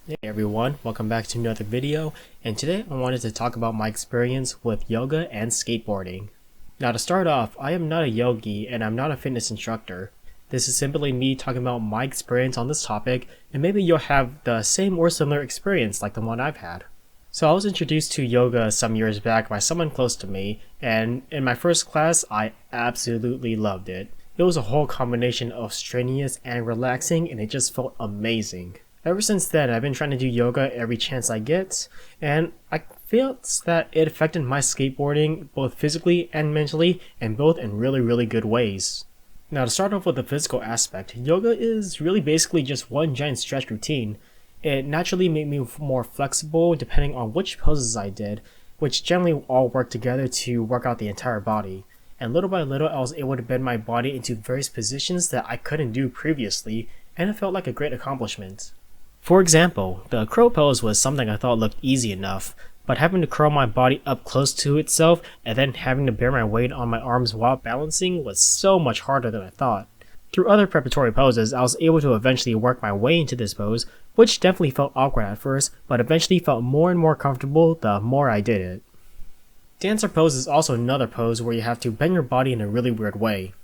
Hey everyone, welcome back to another video, and today I wanted to talk about my experience with yoga and skateboarding. Now to start off, I am not a yogi and I'm not a fitness instructor. This is simply me talking about my experience on this topic, and maybe you'll have the same or similar experience like the one I've had. So I was introduced to yoga some years back by someone close to me, and in my first class I absolutely loved it. It was a whole combination of strenuous and relaxing, and it just felt amazing. Ever since then, I've been trying to do yoga every chance I get, and I felt that it affected my skateboarding both physically and mentally, and both in really good ways. Now to start off with the physical aspect, yoga is really basically just one giant stretch routine. It naturally made me more flexible depending on which poses I did, which generally all work together to work out the entire body. And little by little I was able to bend my body into various positions that I couldn't do previously, and it felt like a great accomplishment. For example, the crow pose was something I thought looked easy enough, but having to curl my body up close to itself and then having to bear my weight on my arms while balancing was so much harder than I thought. Through other preparatory poses, I was able to eventually work my way into this pose, which definitely felt awkward at first, but eventually felt more and more comfortable the more I did it. Dancer pose is also another pose where you have to bend your body in a really weird way.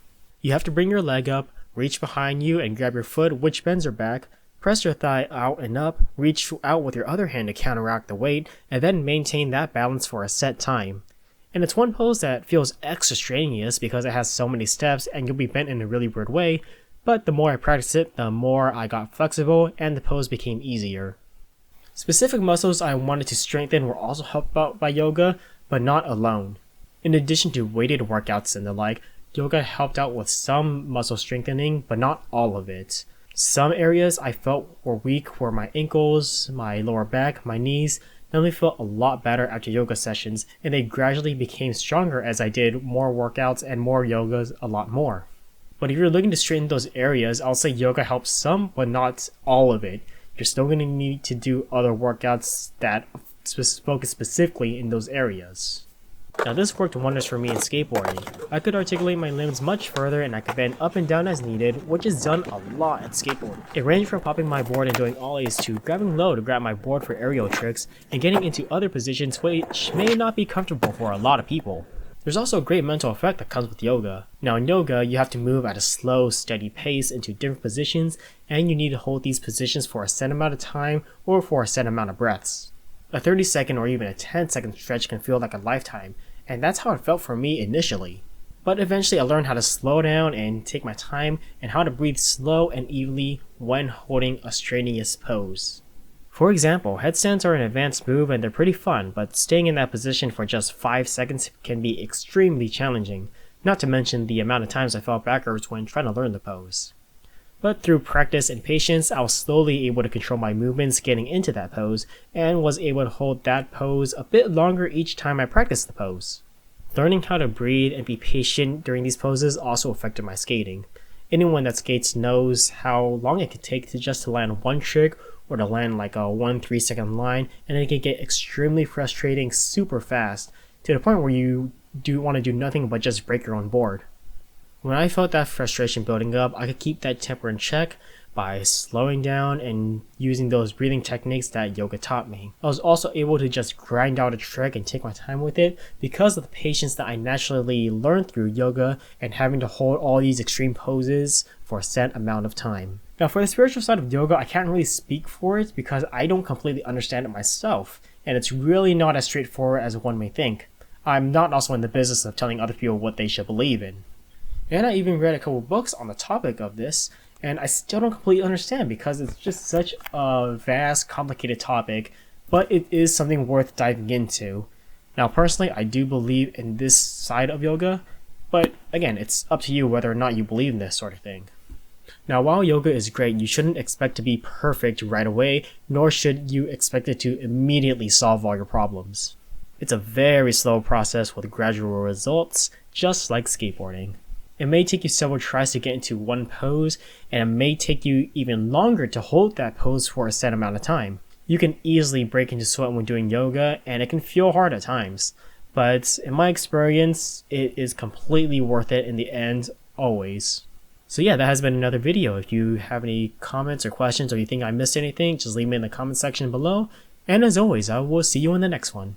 You have to bring your leg up, reach behind you and grab your foot, which bends your back, press your thigh out and up, reach out with your other hand to counteract the weight, and then maintain that balance for a set time. And it's one pose that feels extra strenuous because it has so many steps and you'll be bent in a really weird way, but the more I practiced it, the more I got flexible and the pose became easier. Specific muscles I wanted to strengthen were also helped out by yoga, but not alone. In addition to weighted workouts and the like, yoga helped out with some muscle strengthening, but not all of it. Some areas I felt were weak were my ankles, my lower back, my knees. They felt a lot better after yoga sessions, and they gradually became stronger as I did more workouts and more yogas a lot more. But if you're looking to straighten those areas, I'll say yoga helps some, but not all of it. You're still going to need to do other workouts that focus specifically in those areas. Now this worked wonders for me in skateboarding. I could articulate my limbs much further and I could bend up and down as needed, which is done a lot at skateboarding. It ranged from popping my board and doing ollies to grabbing low to grab my board for aerial tricks and getting into other positions which may not be comfortable for a lot of people. There's also a great mental effect that comes with yoga. Now in yoga, you have to move at a slow, steady pace into different positions, and you need to hold these positions for a set amount of time or for a set amount of breaths. A 30-second or even a 10-second stretch can feel like a lifetime, and that's how it felt for me initially. But eventually I learned how to slow down and take my time and how to breathe slow and evenly when holding a strenuous pose. For example, headstands are an advanced move and they're pretty fun, but staying in that position for just 5 seconds can be extremely challenging, not to mention the amount of times I fell backwards when trying to learn the pose. But through practice and patience, I was slowly able to control my movements getting into that pose, and was able to hold that pose a bit longer each time I practiced the pose. Learning how to breathe and be patient during these poses also affected my skating. Anyone that skates knows how long it can take to land one trick or to land like a 1-3 second line, and it can get extremely frustrating super fast to the point where you want to do nothing but just break your own board. When I felt that frustration building up, I could keep that temper in check by slowing down and using those breathing techniques that yoga taught me. I was also able to just grind out a trick and take my time with it because of the patience that I naturally learned through yoga and having to hold all these extreme poses for a set amount of time. Now for the spiritual side of yoga, I can't really speak for it because I don't completely understand it myself, and it's really not as straightforward as one may think. I'm not also in the business of telling other people what they should believe in. And I even read a couple books on the topic of this, and I still don't completely understand because it's just such a vast, complicated topic, but it is something worth diving into. Now personally, I do believe in this side of yoga, but again, it's up to you whether or not you believe in this sort of thing. Now while yoga is great, you shouldn't expect to be perfect right away, nor should you expect it to immediately solve all your problems. It's a very slow process with gradual results, just like skateboarding. It may take you several tries to get into one pose, and it may take you even longer to hold that pose for a set amount of time. You can easily break into sweat when doing yoga, and it can feel hard at times. But in my experience, it is completely worth it in the end, always. So yeah, that has been another video. If you have any comments or questions or you think I missed anything, just leave me in the comment section below. And as always, I will see you in the next one.